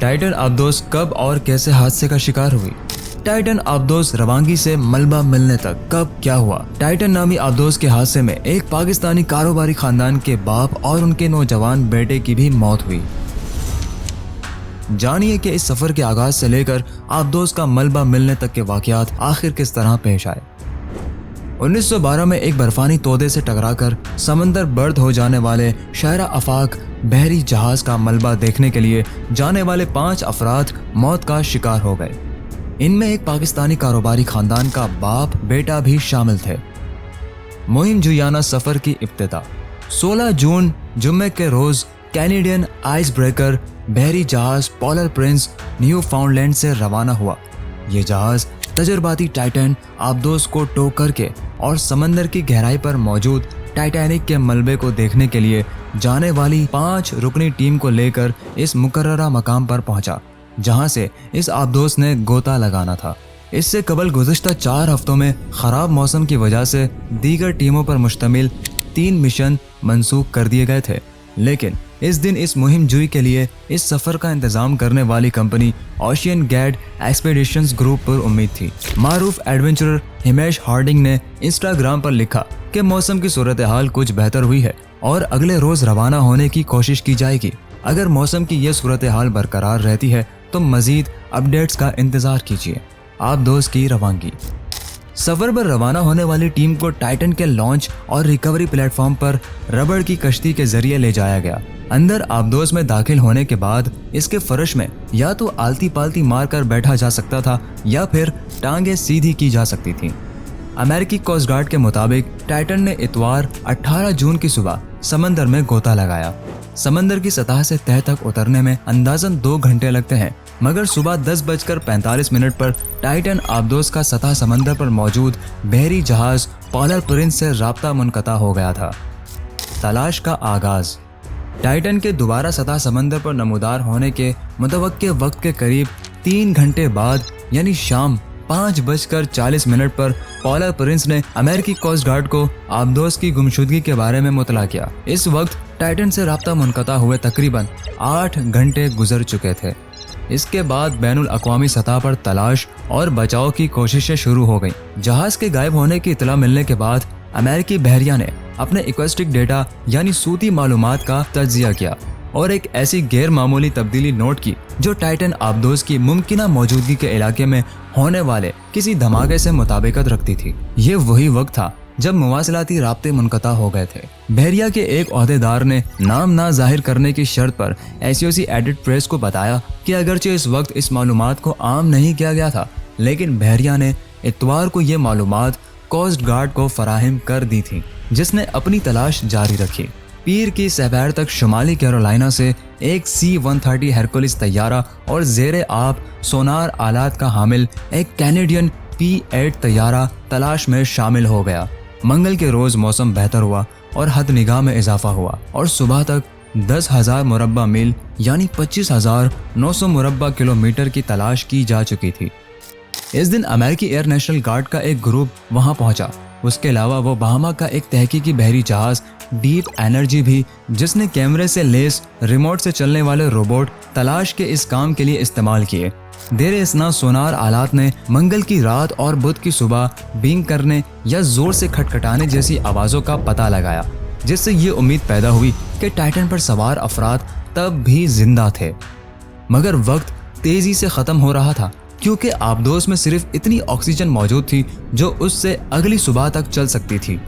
Titan आबदोस कब और कैसे हादसे का शिकार हुई? टाइटन आबदोस रवांगी से मलबा मिलने तक कब क्या हुआ? टाइटन नामी आबदोस के हादसे में एक पाकिस्तानी कारोबारी खानदान के बाप और उनके नौजवान बेटे की भी मौत हुई। जानिए कि इस सफर के आगाज से लेकर आबदोस का मलबा मिलने तक के वाकयात आखिर किस तरह पेश आए। 1912 में एक बर्फानी तोदे से टकराकर समंदर बर्द हो जाने वाले शायरा आफाक बहरी जहाज का मलबा देखने के लिए जाने वाले 5 अफराद मौत का शिकार हो गए। इनमें एक पाकिस्तानी कारोबारी खानदान का बाप बेटा भी शामिल थे। मुहिम जुयाना सफर की इब्तिदा 16 जून जुम्मे के रोज कैनेडियन आइस ब्रेकर बहरी जहाज पोलर प्रिंस न्यू फाउंडलैंड से रवाना हुआ। ये जहाज तजर्बाती टाइटन आबदोस को टो करके और समंदर की गहराई पर मौजूद टाइटैनिक के मलबे को देखने के लिए जाने वाली 5 रुकनी टीम को लेकर इस मुकर्ररा मकाम पर पहुंचा, जहां से इस आबदोस ने गोता लगाना था। इससे कबल गुज़िश्ता 4 हफ्तों में खराब मौसम की वजह से दीगर टीमों पर मुश्तमिल 3 मिशन मंसूख कर दिए गए थे, लेकिन इस दिन इस मुहिम जुई के लिए इस सफर का इंतजाम करने वाली company OceanGate expeditions group पर उम्मीद थी। मारूफ एडवेंचरर हिमेश हार्डिंग ने इंस्टाग्राम पर लिखा कि मौसम की सूरत हाल कुछ बेहतर हुई है और अगले रोज रवाना होने की कोशिश की जाएगी। अगर मौसम की यह सूरत हाल बरकरार रहती है तो मजीद अपडेट्स का इंतजार कीजिए। आबदोस की रवानगी। सफर पर रवाना होने वाली टीम को टाइटन के लॉन्च और रिकवरी प्लेटफॉर्म पर रबड़ की कश्ती के जरिए ले जाया गया। अंदर आबदोस में दाखिल होने के बाद इसके फर्श में या तो आलती पालती मार कर बैठा जा सकता था या फिर टांगे सीधी की जा सकती थी। अमेरिकी कोस्ट गार्ड के मुताबिक टाइटन ने इतवार 18 जून की सुबह समंदर में गोता लगाया। समंदर की सतह से तह तक उतरने में अंदाजन 2 घंटे लगते हैं, मगर सुबह 10:45 पर टाइटन आबदोस का सतह समंदर पर मौजूद बहरी जहाज पोलर प्रिंस से राब्ता मुनक़ता हो गया था। तलाश का आगाज। टाइटन के दोबारा सतह समंदर पर नमूदार होने के मुतवक्के वक्त के करीब 3 घंटे बाद यानी शाम 5:40 पर पोलर प्रिंस ने अमेरिकी कोस्ट गार्ड को आबदोस की गुमशुदगी के बारे में मुतला किया। इस वक्त टाइटन से राब्ता मुनक़ता हुए तकरीबन 8 घंटे गुजर चुके थे। इसके बाद बैनुल अक़वामी सतह पर तलाश और बचाव की कोशिशें शुरू हो गईं। जहाज के गायब होने की इतला मिलने के बाद अमेरिकी बहरिया ने अपने एक्वेस्टिक डेटा यानी सूती मालूमात का तज्जिया किया और एक ऐसी गैर मामूली तब्दीली नोट की जो टाइटन आबदोस की मुमकिना मौजूदगी के इलाके में होने वाले किसी धमाके से मुताबिकत रखती थी। ये वही वक्त था जब मुवासलाती राब्ते मुनक़ता हो गए थे। बहरिया के एक ओहदेदार ने नाम ना जाहिर करने की शर्त पर एसओसी एडिट प्रेस को बताया कि अगरचे इस वक्त इस मालूमात को आम नहीं किया गया था, लेकिन बहरिया ने इतवार को ये मालूमात कोस्ट गार्ड को फराहम कर दी थी, जिसने अपनी तलाश जारी रखी। पीर की सहबैर तक शुमाली कैरोलिना से एक C-130 हेरकुलिस तैयारा और जेरे आब सोनार आलात का हामिल एक कैनेडियन P-8 तैयारा तलाश में शामिल हो गया। मंगल के रोज मौसम बेहतर हुआ और हद निगाह में इजाफा हुआ और सुबह तक 10,000 मुरब्बा मील यानी 25,900 मुरब्बा किलोमीटर की तलाश की जा चुकी थी। इस दिन अमेरिकी एयर नेशनल गार्ड का एक ग्रुप वहां पहुंचा। उसके अलावा वो बहामा का एक तहकीकी बहरी जहाज डीप एनर्जी भी, जिसने कैमरे से लेस रिमोट से चलने वाले रोबोट तलाश के इस काम के लिए इस्तेमाल किए। देर इसना सोनार आलात ने मंगल की रात और बुध की सुबह बींग करने या जोर से खटखटाने जैसी आवाज़ों का पता लगाया, जिससे ये उम्मीद पैदा हुई कि टाइटन पर सवार अफराद तब भी जिंदा थे। मगर वक्त तेजी से ख़त्म हो रहा था, क्योंकि आबदोस में सिर्फ इतनी ऑक्सीजन मौजूद थी जो उससे अगली सुबह तक चल सकती थी।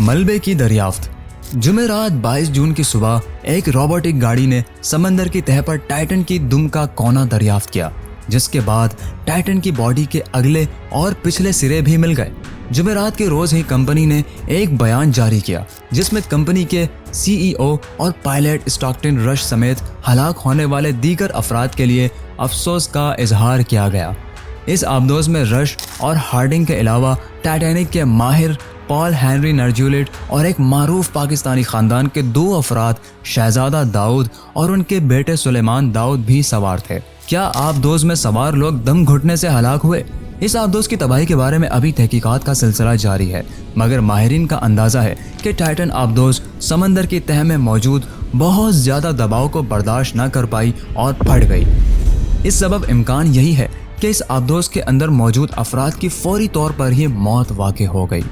मलबे की दरियाफ्त। जुमेरात 22 जून की सुबह एक रोबोटिक गाड़ी ने समंदर की तह पर टाइटन की दुम का कोना दरियाफ्त किया, जिसके बाद टाइटन की बॉडी के अगले और पिछले सिरे भी मिल गए। जुमेरात के रोज ही कंपनी ने एक बयान जारी किया, जिसमें कंपनी के CEO और पायलट स्टॉकटन रश समेत हलाक होने वाले दीगर अफराद के लिए अफसोस का इजहार किया गया। इस आबदोस में रश और हार्डिंग के अलावा टाइटैनिक के माहिर पॉल हेनरी नर्जुलेट और एक मारूफ पाकिस्तानी खानदान के 2 अफराद शहजादा दाऊद और उनके बेटे सुलेमान दाऊद भी सवार थे। क्या आबदोस में सवार लोग दम घुटने से हलाक हुए? इस आबदोस की तबाही के बारे में अभी तहकीकात का सिलसिला जारी है, मगर माहिरीन का अंदाजा है कि टाइटन आबदोस समंदर की तह में मौजूद बहुत ज्यादा दबाव को बर्दाश्त न कर पाई और फट गई। इस सबब इम्कान यही है कि इस आबदोज के अंदर मौजूद अफराद की फौरी तौर पर ही मौत वाक़ हो गई।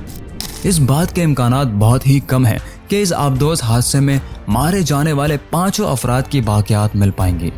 इस बात के इम्कानात बहुत ही कम हैं कि इस आबदोज हादसे में मारे जाने वाले 5 अफराद की बाक़ियात मिल पाएंगी।